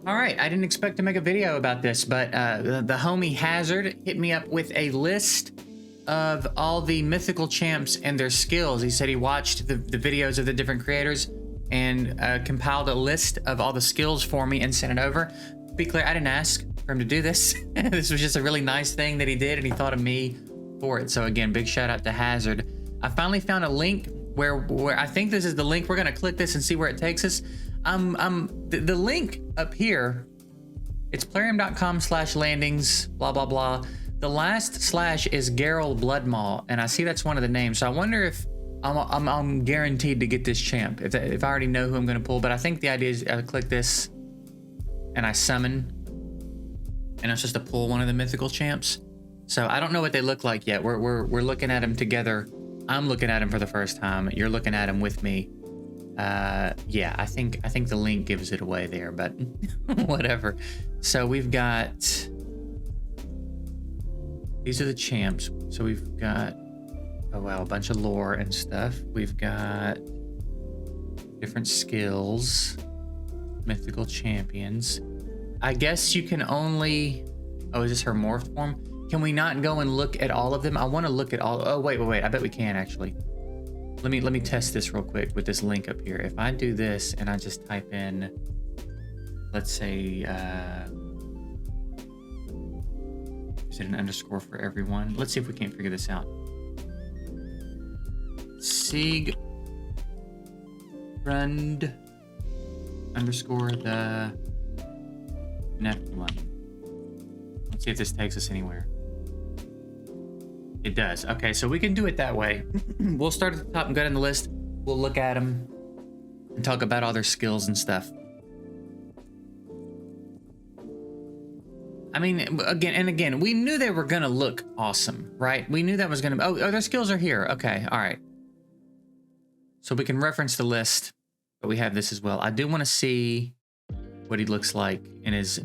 All right, I didn't expect to make a video about this, but the homie Hazard hit me up with a list of all the mythical champs and their skills. He said he watched the videos of the different creators and compiled a list of all the skills for me and sent it over. To be clear, I didn't ask for him to do this. This was just a really nice thing that he did, and he thought of me for it. So again, big shout out to Hazard. I finally found a link where I think this is the link. We're gonna click this and see where it takes us. The link up here, it's plarium.com/landings, blah, blah, blah. The last slash is Geralt Bloodmaw, and I see that's one of the names. So I wonder if I'm guaranteed to get this champ, if I already know who I'm gonna pull. But I think the idea is I click this and I summon, and it's just to pull one of the mythical champs. So I don't know what they look like yet. We're looking at them together. I'm looking at them for the first time. You're looking at them with me. Yeah, I think the link gives it away there, but whatever. So we've got, these are the champs. So we've got, oh wow, a bunch of lore and stuff. We've got different skills, mythical champions. I guess you can only, oh, is this her morphed form? Can we not go and look at all of them? I want to look at all, oh wait, I bet we can actually. Let me test this real quick with this link up here. If I do this and I just type in, let's say, is it an underscore for everyone? Let's see if we can't figure this out. Sigrund underscore the Nephilim. Let's see if this takes us anywhere. It does. Okay, so we can do it that way. We'll start at the top and go down the list. We'll look at them and talk about all their skills and stuff. I mean, again, we knew they were gonna look awesome, right? We knew that was gonna, oh, their skills are here. Okay, all right. So we can reference the list, but we have this as well. I do want to see what he looks like in his,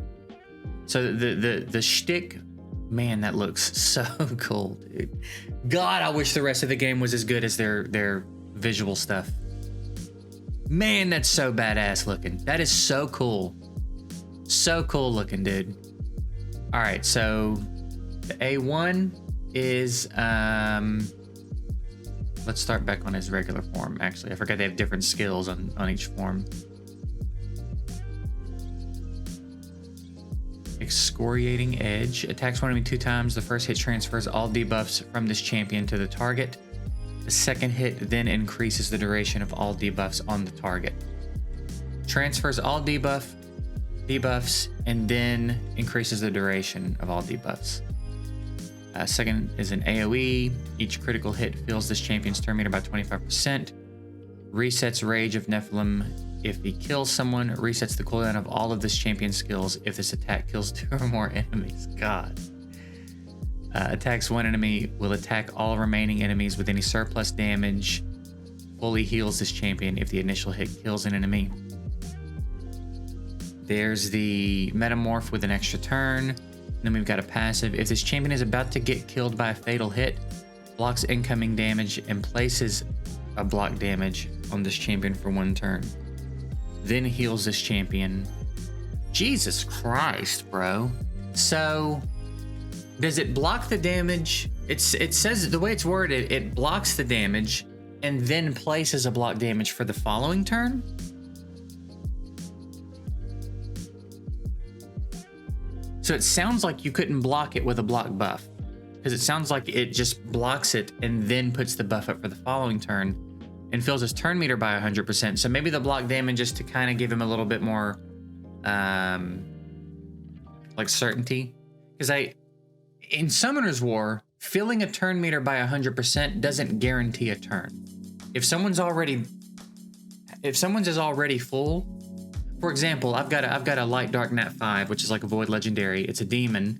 so the shtick. Man, that looks so cool, dude. God, I wish the rest of the game was as good as their visual stuff. Man, that's so badass looking. That is so cool. So cool looking, dude. All right, so the A1 is, let's start back on his regular form. Actually, I forgot they have different skills on each form. Excoriating Edge. Attacks one enemy 2 times. The first hit transfers all debuffs from this champion to the target. The second hit then increases the duration of all debuffs on the target. Transfers all debuffs and then increases the duration of all debuffs. Second is an AoE. Each critical hit fills this champion's turn meter by 25%. Resets Rage of Nephilim. If he kills someone, resets the cooldown of all of this champion's skills if this attack kills 2 or more enemies. God. Attacks one enemy, will attack all remaining enemies with any surplus damage. Fully heals this champion if the initial hit kills an enemy. There's the Metamorph with an extra turn. Then we've got a passive. If this champion is about to get killed by a fatal hit, blocks incoming damage and places a block damage on this champion for 1 turn. Then heals this champion. Jesus Christ, bro. So, does it block the damage? It says, the way it's worded, it blocks the damage and then places a block damage for the following turn? So it sounds like you couldn't block it with a block buff, because it sounds like it just blocks it and then puts the buff up for the following turn and fills his turn meter by 100%. So maybe the block damage is to kind of give him a little bit more like certainty. Because in Summoner's War, filling a turn meter by 100% doesn't guarantee a turn. If someone's is already full, for example, I've got a Light Dark Nat 5, which is like a Void Legendary. It's a demon,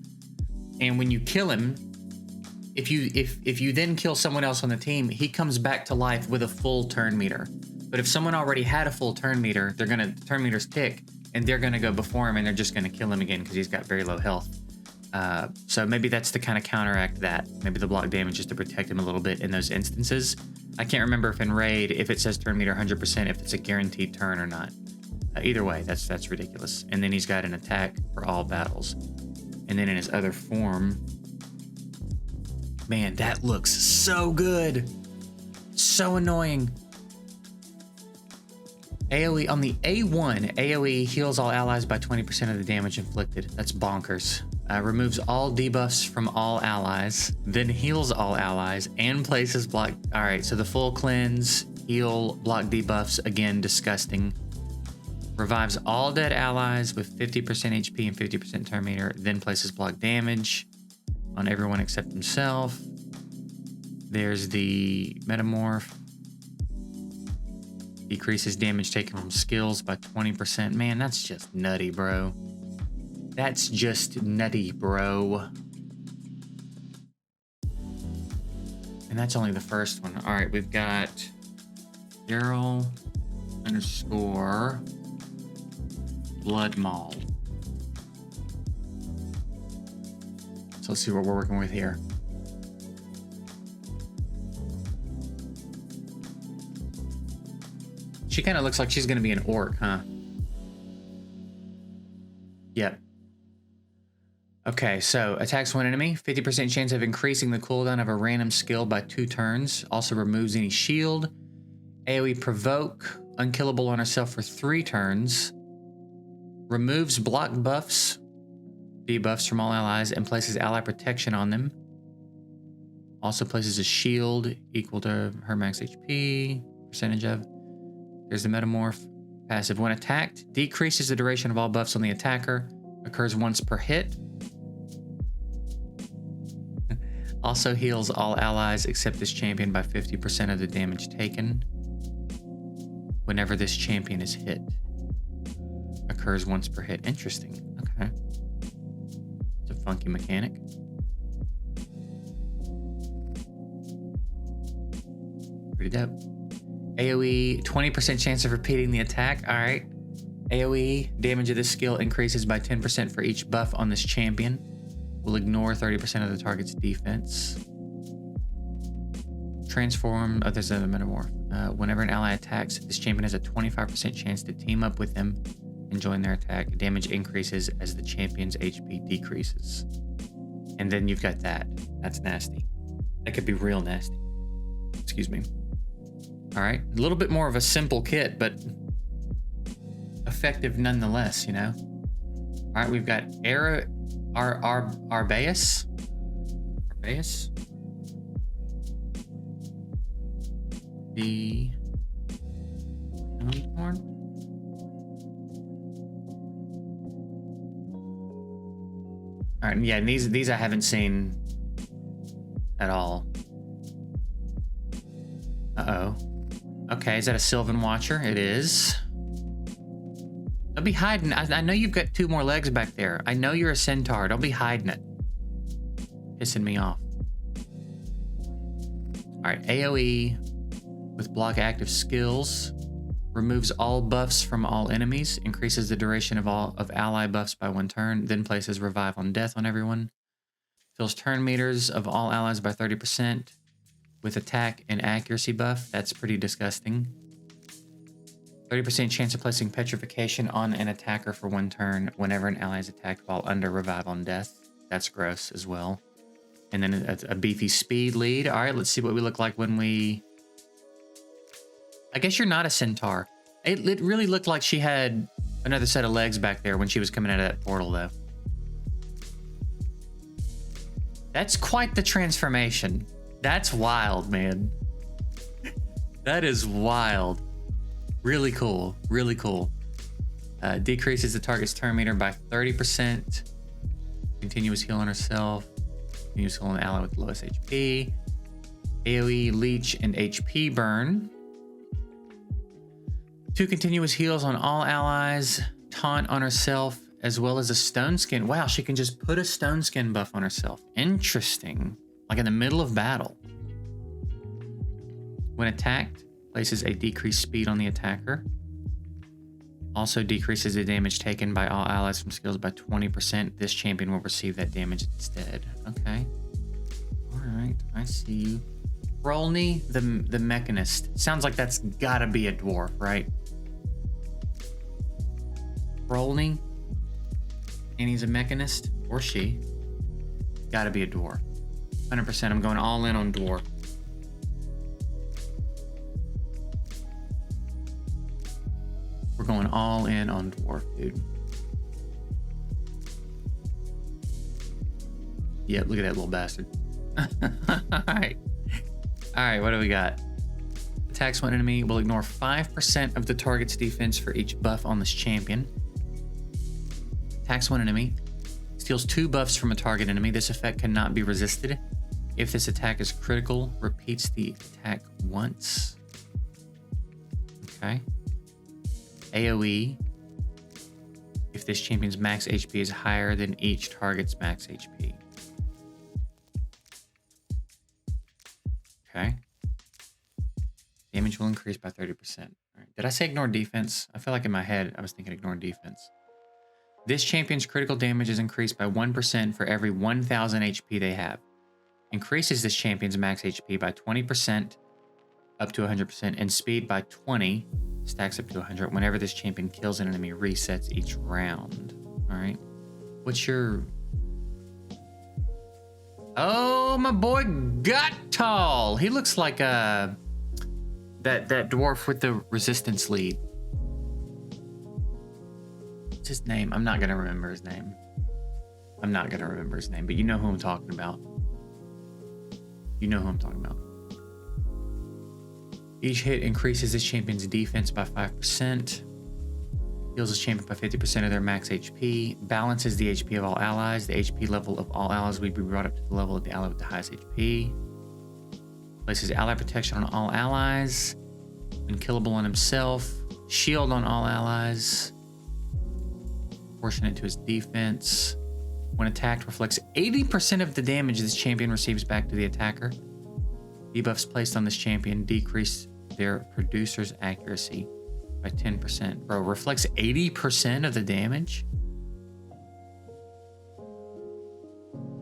and when you kill him, if you then kill someone else on the team, he comes back to life with a full turn meter. But if someone already had a full turn meter, turn meters tick, and they're gonna go before him, and they're just gonna kill him again because he's got very low health. So maybe that's to kind of counteract that. Maybe the block damage is to protect him a little bit in those instances. I can't remember if in Raid, if it says turn meter 100%, if it's a guaranteed turn or not. Either way, that's ridiculous. And then he's got an attack for all battles. And then in his other form, man, that looks so good. So annoying. AoE on the A1, AoE heals all allies by 20% of the damage inflicted. That's bonkers. Removes all debuffs from all allies, then heals all allies and places block. All right, so the full cleanse, heal, block debuffs, again, disgusting. Revives all dead allies with 50% HP and 50% turn meter, then places block damage on everyone except himself. There's the Metamorph. Decreases damage taken from skills by 20%. Man, that's just nutty, bro. That's just nutty, bro. And that's only the first one. All right, we've got Daryl _ Blood Maul. So let's see what we're working with here. She kind of looks like she's going to be an orc, huh? Yep. Okay, so attacks one enemy. 50% chance of increasing the cooldown of a random skill by 2 turns. Also removes any shield. AoE provoke. Unkillable on herself for 3 turns. Removes block buffs, debuffs from all allies, and places ally protection on them. Also places a shield equal to her max HP, percentage of. There's the Metamorph. Passive. When attacked, decreases the duration of all buffs on the attacker. Occurs once per hit. Also heals all allies except this champion by 50% of the damage taken whenever this champion is hit. Occurs once per hit. Interesting. Okay. It's a funky mechanic. Pretty dope. AoE, 20% chance of repeating the attack. All right. AoE, damage of this skill increases by 10% for each buff on this champion. Will ignore 30% of the target's defense. Transform. Oh, there's a Metamorph. Whenever an ally attacks, this champion has a 25% chance to team up with them and join their attack. Damage increases as the champion's HP decreases. And then you've got that. That's nasty. That could be real nasty. Excuse me. All right. A little bit more of a simple kit, but effective nonetheless, you know? All right, we've got Arbaeus. The Horn. All right, yeah, and these I haven't seen at all. Uh-oh. Okay, is that a Sylvan Watcher? It is. Don't be hiding. I know you've got 2 more legs back there. I know you're a centaur. Don't be hiding it. Pissing me off. All right, AoE with block active skills. Removes all buffs from all enemies. Increases the duration of ally buffs by 1 turn. Then places revive on death on everyone. Fills turn meters of all allies by 30%. With attack and accuracy buff. That's pretty disgusting. 30% chance of placing petrification on an attacker for 1 turn whenever an ally is attacked while under revive on death. That's gross as well. And then a beefy speed lead. All right, let's see what we look like when we... I guess you're not a centaur. It really looked like she had another set of legs back there when she was coming out of that portal, though. That's quite the transformation. That's wild, man. That is wild. Really cool. Really cool. Decreases the target's turn meter by 30%. Continuous heal on herself. Continuous heal on the ally with the lowest HP. AoE, leech, and HP burn. 2 continuous heals on all allies. Taunt on herself, as well as a stone skin. Wow, she can just put a stone skin buff on herself. Interesting. Like in the middle of battle. When attacked, places a decreased speed on the attacker. Also decreases the damage taken by all allies from skills by 20%. This champion will receive that damage instead. Okay. All right, I see you. Rolny, the Mechanist. Sounds like that's gotta be a dwarf, right? Rolney. And he's a mechanist. Or she. Gotta be a dwarf. 100%. I'm going all in on dwarf. We're going all in on dwarf, dude. Yep, look at that little bastard. Alright. Alright, what do we got? Attacks one enemy will ignore 5% of the target's defense for each buff on this champion. Attacks one enemy. Steals 2 buffs from a target enemy. This effect cannot be resisted. If this attack is critical, repeats the attack once. Okay. AoE. If this champion's max HP is higher than each target's max HP. Okay. Damage will increase by 30%. All right. Did I say ignore defense? I feel like in my head I was thinking ignore defense. This champion's critical damage is increased by 1% for every 1,000 HP they have. Increases this champion's max HP by 20% up to 100% and speed by 20 stacks up to 100 whenever this champion kills an enemy resets each round. All right. What's your... Oh, my boy Guttal. He looks like that dwarf with the resistance lead. What's his name? I'm not gonna remember his name. I'm not gonna remember his name, but you know who I'm talking about. You know who I'm talking about. Each hit increases this champion's defense by 5%. Heals this champion by 50% of their max HP. Balances the HP of all allies. The HP level of all allies will be brought up to the level of the ally with the highest HP. Places ally protection on all allies. Unkillable on himself. Shield on all allies. Proportionate to his defense. When attacked, reflects 80% of the damage this champion receives back to the attacker. Debuffs placed on this champion decrease their producer's accuracy by 10%. Bro, reflects 80% of the damage?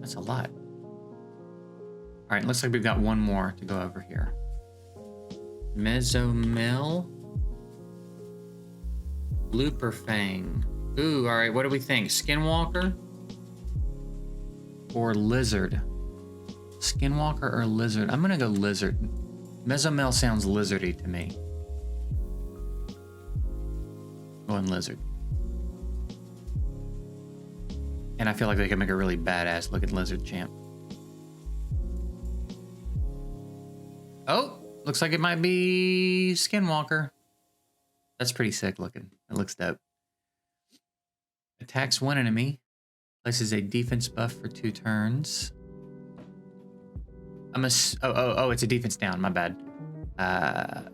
That's a lot. All right, looks like we've got one more to go over here. Mesomel. Looper Fang. Ooh, all right, what do we think? Skinwalker or Lizard? Skinwalker or Lizard? I'm gonna go Lizard. Mesomel sounds lizardy to me. Going Lizard. And I feel like they can make a really badass looking Lizard champ. Oh, looks like it might be Skinwalker. That's pretty sick looking. It looks dope. Attacks one enemy. Places a defense buff for 2 turns. It's a defense down, my bad.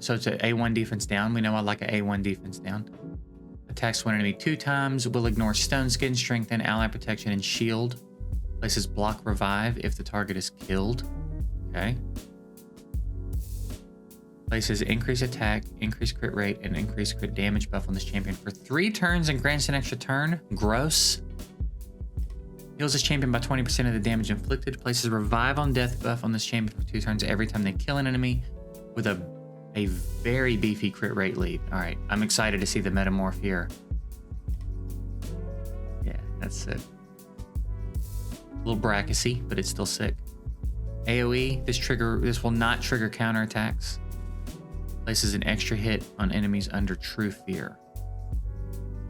So it's an A1 defense down. We know I like an A1 defense down. Attacks one enemy 2 times. Will ignore stone skin, strengthen, ally protection, and shield. Places block revive if the target is killed. Okay. Places increase attack, increase crit rate, and increase crit damage buff on this champion for 3 turns and grants an extra turn. Gross. Heals this champion by 20% of the damage inflicted. Places revive on death buff on this champion for 2 turns every time they kill an enemy with a very beefy crit rate lead. All right, I'm excited to see the metamorph here. Yeah, that's sick. A little brackety, but it's still sick. AoE, this will not trigger counterattacks. Places an extra hit on enemies under true fear.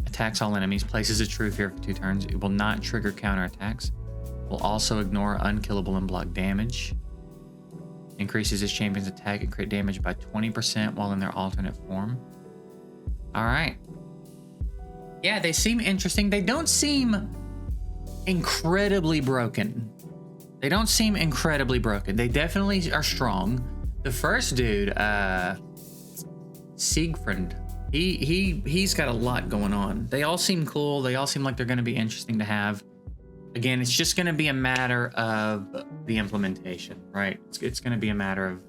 Attacks all enemies, places a true fear for 2 turns. It will not trigger counterattacks. Will also ignore unkillable and block damage. Increases this champion's attack and crit damage by 20% while in their alternate form. All right. Yeah, they seem interesting. They don't seem incredibly broken. They don't seem incredibly broken. They definitely are strong. The first dude, Siegfried, he's got a lot going on. They all seem cool. They all seem like they're going to be interesting to have. Again, it's just going to be a matter of the implementation, right? It's going to be a matter of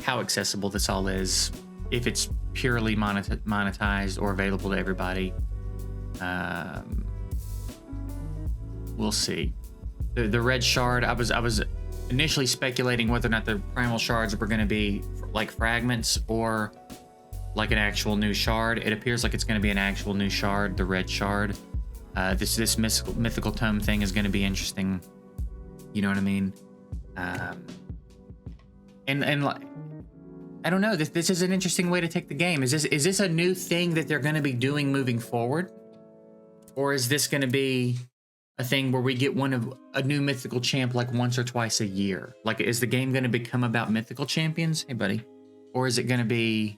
how accessible this all is, if it's purely monetized or available to everybody. We'll see. The red shard, I was initially speculating whether or not the primal shards were going to be like fragments or like an actual new shard. It appears like it's going to be an actual new shard, the red shard. This mythical tome thing is going to be interesting. You know what I mean? And like, I don't know. This is an interesting way to take the game. Is this a new thing that they're going to be doing moving forward, or is this going to be a thing where we get a new mythical champ like once or twice a year? Like, is the game going to become about mythical champions? Hey, buddy. Or is it going to be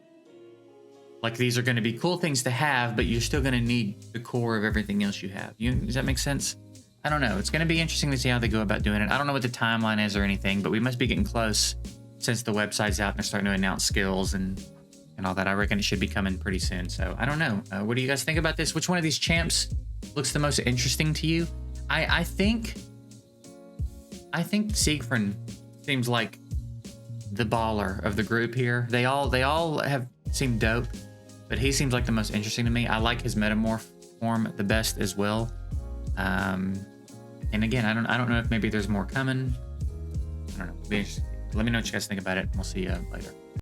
like these are going to be cool things to have, but you're still going to need the core of everything else you have? Does that make sense? I don't know. It's going to be interesting to see how they go about doing it. I don't know what the timeline is or anything, but we must be getting close since the website's out and they're starting to announce skills and all that. I reckon it should be coming pretty soon. So I don't know. What do you guys think about this? Which one of these champs looks the most interesting to you? I think Siegfried seems like the baller of the group here. They all have seemed dope, but he seems like the most interesting to me. I like his metamorph form the best as well. And again, I don't know if maybe there's more coming. I don't know. Let me know what you guys think about it. We'll see you later.